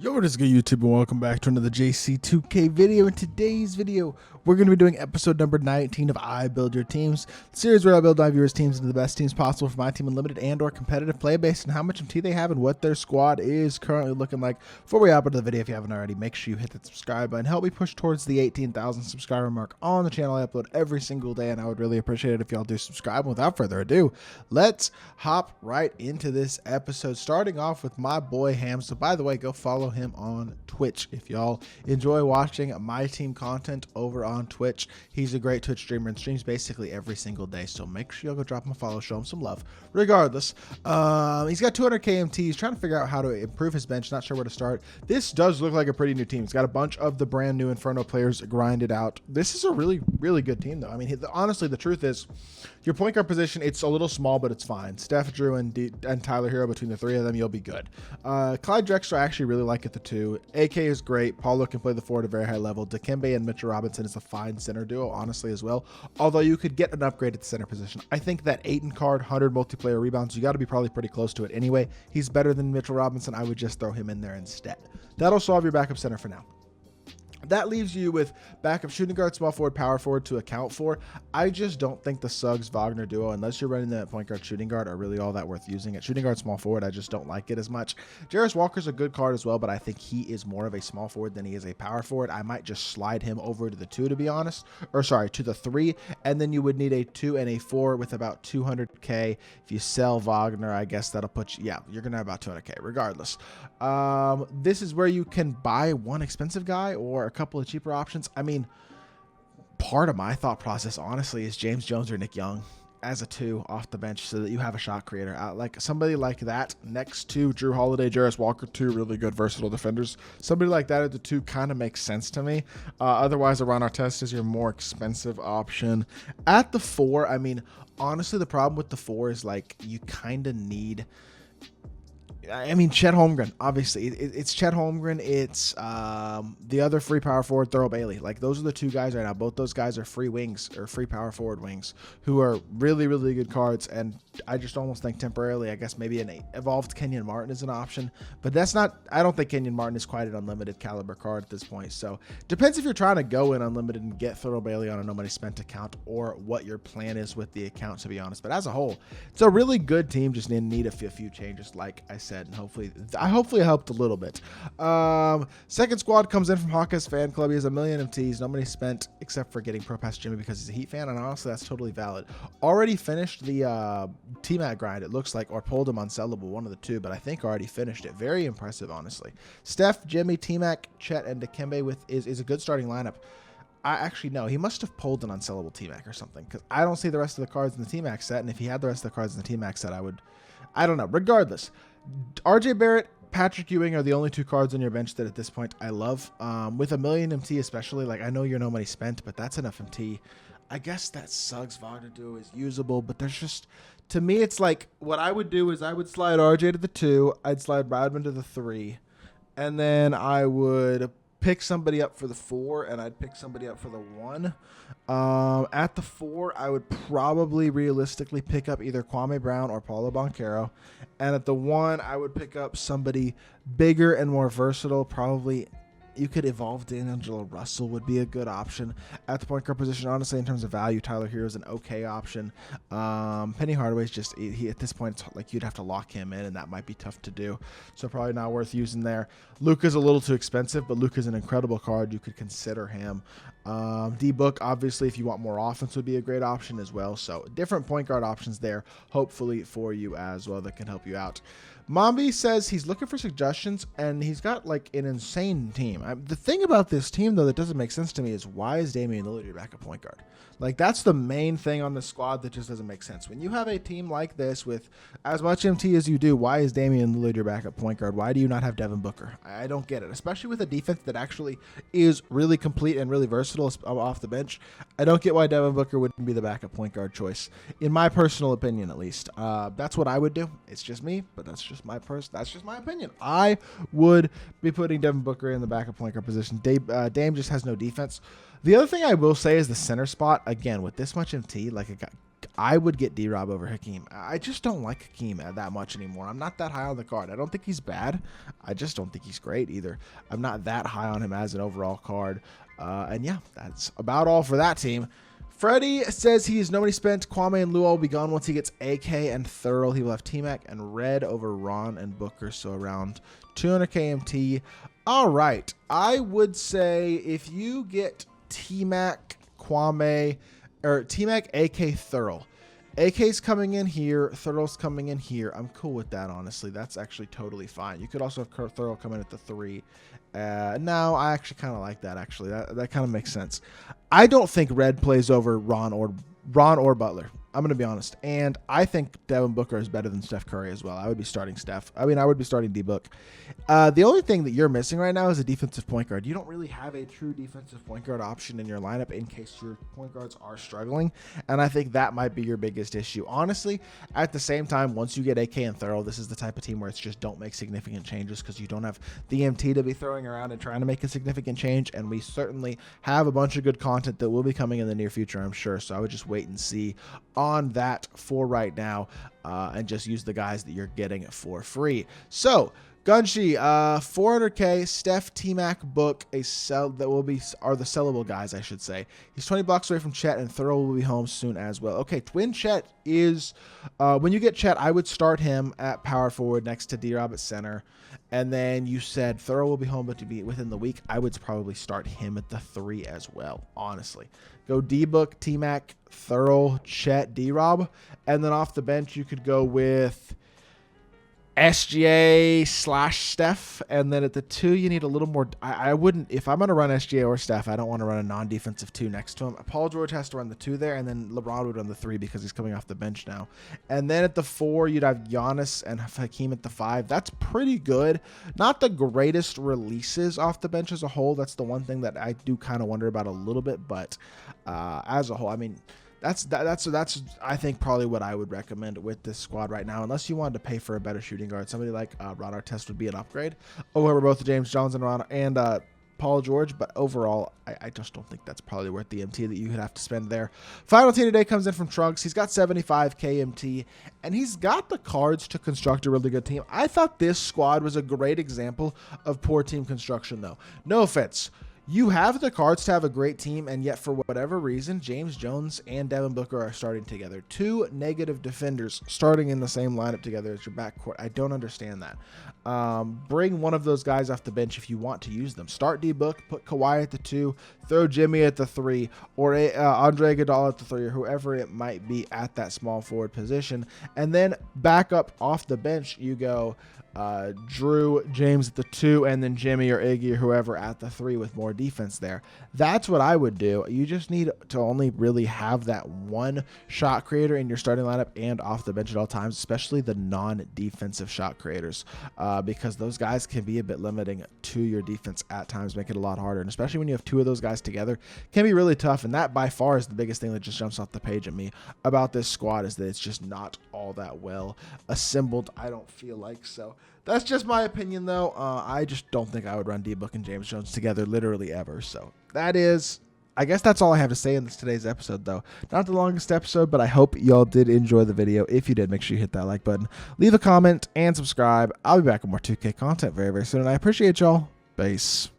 Yo, what is good, YouTube, and welcome back to another JC2K video. In today's video, we're going to be doing episode number 19 of I Build Your Teams, the series where I build my viewers' teams into the best teams possible for my team Unlimited and or competitive play based on how much MT they have and what their squad is currently looking like. Before we hop into the video, if you haven't already, make sure you hit that subscribe button. Help me push towards the 18,000 subscriber mark on the channel. I upload every single day, and I would really appreciate it if y'all do subscribe. And without further ado, let's hop right into this episode, starting off with my boy Ham. So by the way, go follow him on Twitch if y'all enjoy watching my team content over on Twitch. He's a great Twitch streamer and streams basically every single day, so make sure you'll go drop him a follow, show him some love. Regardless, he's got 200k MT. He's trying to figure out how to improve his bench, not sure where to start. This does look like a pretty new team. He's got a bunch of the brand new Inferno players grinded out. This is a really good team though. I mean, honestly, the truth is your point guard position, it's a little small, but it's fine. Steph, Drew, and Tyler Hero, between the three of them, you'll be good. Clyde Drexler, I actually really like at the two. AK is great. Paulo can play the four at a very high level. Dikembe and Mitchell Robinson is a fine center duo, honestly, as well. Although you could get an upgrade at the center position. I think that Aiton card, 100 multiplayer rebounds, you got to be probably pretty close to it anyway. He's better than Mitchell Robinson. I would just throw him in there instead. That'll solve your backup center for now. That leaves you with backup shooting guard, small forward, power forward to account for. I just don't think the Suggs-Wagner duo, unless you're running the point guard, shooting guard, are really all that worth using. At shooting guard, small forward, I just don't like it as much. Jarris Walker's a good card as well, but I think he is more of a small forward than he is a power forward. I might just slide him over to the two, to be honest. Or sorry, to the three, and then you would need a 2 and a 4 with about 200k. If you sell Wagner, I guess that'll put you, yeah, you're going to have about 200k regardless. This is where you can buy one expensive guy or a couple of cheaper options. I mean, part of my thought process, honestly, is James Jones or Nick Young as a 2 off the bench so that you have a shot creator. Like somebody like that next to Drew Holiday, Jarris Walker, 2 really good versatile defenders. Somebody like that at the 2 kind of makes sense to me. Otherwise, Ron Artest is your more expensive option. At the 4, I mean, honestly, the problem with the 4 is like you kind of need... I mean, Chet Holmgren, obviously. It's Chet Holmgren. It's the other free power forward, Thurl Bailey. Like, those are the 2 guys right now. Both those guys are free wings or free power forward wings who are really good cards. And I just almost think temporarily, I guess maybe an evolved Kenyon Martin is an option. But that's not, I don't think Kenyon Martin is quite an unlimited caliber card at this point. So, depends if you're trying to go in unlimited and get Thurl Bailey on a no money spent account or what your plan is with the account, to be honest. But as a whole, it's a really good team. Just need a few changes, like I said. And hopefully I helped a little bit. Second squad comes in from Hawas fan club. He has 1 million MTs, no money spent except for getting Pro Pass Jimmy because he's a Heat fan, and honestly that's totally valid. Already finished the T-Mac grind, it looks like, or pulled him unsellable, one of the 2, but I think already finished it. Very impressive, honestly. Steph, Jimmy, T-Mac, Chet, and Dikembe is a good starting lineup. I actually know he must have pulled an unsellable T-Mac or something, because I don't see the rest of the cards in the T-Mac set, and if he had the rest of the cards in the T-Mac set, I don't know. Regardless, RJ Barrett, Patrick Ewing are the only 2 cards on your bench that at this point I love. With 1 million MT especially, like, I know you're no money spent, but that's enough MT. I guess that Suggs-Wagner duo is usable, but there's just, to me, it's like, what I would do is I would slide RJ to the 2, I'd slide Rodman to the 3, and then I would pick somebody up for the 4, and I'd pick somebody up for the 1. At the 4, I would probably realistically pick up either Kwame Brown or Paulo Banchero. And at the 1, I would pick up somebody bigger and more versatile. Probably you could evolve D'Angelo Russell would be a good option. At the point guard position, honestly, in terms of value, Tyler Hero is an okay option. Penny Hardaway's just, he at this point, it's like you'd have to lock him in, and that might be tough to do. So probably not worth using there. Luka's a little too expensive, but Luka's an incredible card. You could consider him. D-Book, obviously, if you want more offense, would be a great option as well. So different point guard options there, hopefully for you as well, that can help you out. Mambi says he's looking for suggestions, and he's got like an insane team. The thing about this team, though, that doesn't make sense to me is, why is Damian Lillard your backup point guard? Like, that's the main thing on the squad that just doesn't make sense. When you have a team like this with as much MT as you do, why is Damian Lillard your backup point guard? Why do you not have Devin Booker? I don't get it, especially with a defense that actually is really complete and really versatile off the bench. I don't get why Devin Booker wouldn't be the backup point guard choice, in my personal opinion, at least. That's what I would do. It's just me, but that's just my opinion. I would be putting Devin Booker in the backup point guard position. Dame just has no defense. The other thing I will say is the center spot, again, with this much MT, like, I would get D-Rob over Hakeem. I just don't like Hakeem that much anymore. I'm not that high on the card. I don't think he's bad. I just don't think he's great either. I'm not that high on him as an overall card. And yeah, that's about all for that team. Freddy says he has no money spent. Kwame and Luol will be gone once he gets AK and Thorough. He will have T-Mac and Red over Ron and Booker, so around 200 KMT. All right, I would say if you get T-Mac, Kwame, or T-Mac, AK, Thorough. AK's coming in here, Thorough's coming in here. I'm cool with that, honestly. That's actually totally fine. You could also have Thorough come in at the 3. No, I actually kind of like that, actually. That kind of makes sense. I don't think Red plays over Ron or Butler. I'm going to be honest. And I think Devin Booker is better than Steph Curry as well. I would be starting Steph. I mean, I would be starting D-Book. The only thing that you're missing right now is a defensive point guard. You don't really have a true defensive point guard option in your lineup in case your point guards are struggling. And I think that might be your biggest issue. Honestly, at the same time, once you get AK and Thorough, this is the type of team where it's just don't make significant changes because you don't have the MT to be throwing around and trying to make a significant change. And we certainly have a bunch of good content that will be coming in the near future, I'm sure. So I would just wait and see on that for right now, and just use the guys that you're getting for free. So Gunshi, 400k, Steph, T-Mac, Book, are the sellable guys, I should say. He's 20 blocks away from Chet, and Thorough will be home soon as well. Okay, Twin Chet is, when you get Chet, I would start him at power forward next to D-Rob at center. And then you said Thorough will be home, but to be within the week, I would probably start him at the 3 as well, honestly. Go D-Book, T-Mac, Thorough, Chet, D-Rob. And then off the bench, you could go with SGA/Steph, and then at the 2 you need a little more. I wouldn't, if I'm going to run SGA or Steph, I don't want to run a non-defensive 2 next to him. Paul George has to run the 2 there, and then LeBron would run the 3 because he's coming off the bench now. And then at the 4 you'd have Giannis and Hakeem at the 5. That's pretty good. Not the greatest releases off the bench as a whole. That's the one thing that I do kind of wonder about a little bit, but as a whole, I mean, That's I think probably what I would recommend with this squad right now, unless you wanted to pay for a better shooting guard. Somebody like Ron Artest would be an upgrade over both James Jones and Paul George, but overall I just don't think that's probably worth the MT that you would have to spend there. Final team today comes in from Trunks. He's got 75 KMT, and he's got the cards to construct a really good team. I thought this squad was a great example of poor team construction, though. No offense. You have the cards to have a great team, and yet for whatever reason, James Jones and Devin Booker are starting together. 2 negative defenders starting in the same lineup together as your backcourt. I don't understand that. Bring one of those guys off the bench if you want to use them. Start D-Book, put Kawhi at the 2, throw Jimmy at the 3, or Andre Iguodala at the 3, or whoever it might be at that small forward position. And then back up off the bench, you go Drew, James at the 2, and then Jimmy or Iggy or whoever at the 3 with more defense there. That's what I would do. You just need to only really have that one shot creator in your starting lineup and off the bench at all times, especially the non-defensive shot creators, because those guys can be a bit limiting to your defense at times, make it a lot harder. And especially when you have 2 of those guys together, can be really tough. And that by far is the biggest thing that just jumps off the page at me about this squad, is that it's just not all that well assembled, I don't feel like. So that's just my opinion, though. I just don't think I would run D-Book and James Jones together literally ever. So that is, I guess that's all I have to say in today's episode, though. Not the longest episode, but I hope y'all did enjoy the video. If you did, make sure you hit that like button, leave a comment, and subscribe. I'll be back with more 2K content very, very soon, and I appreciate y'all. Peace.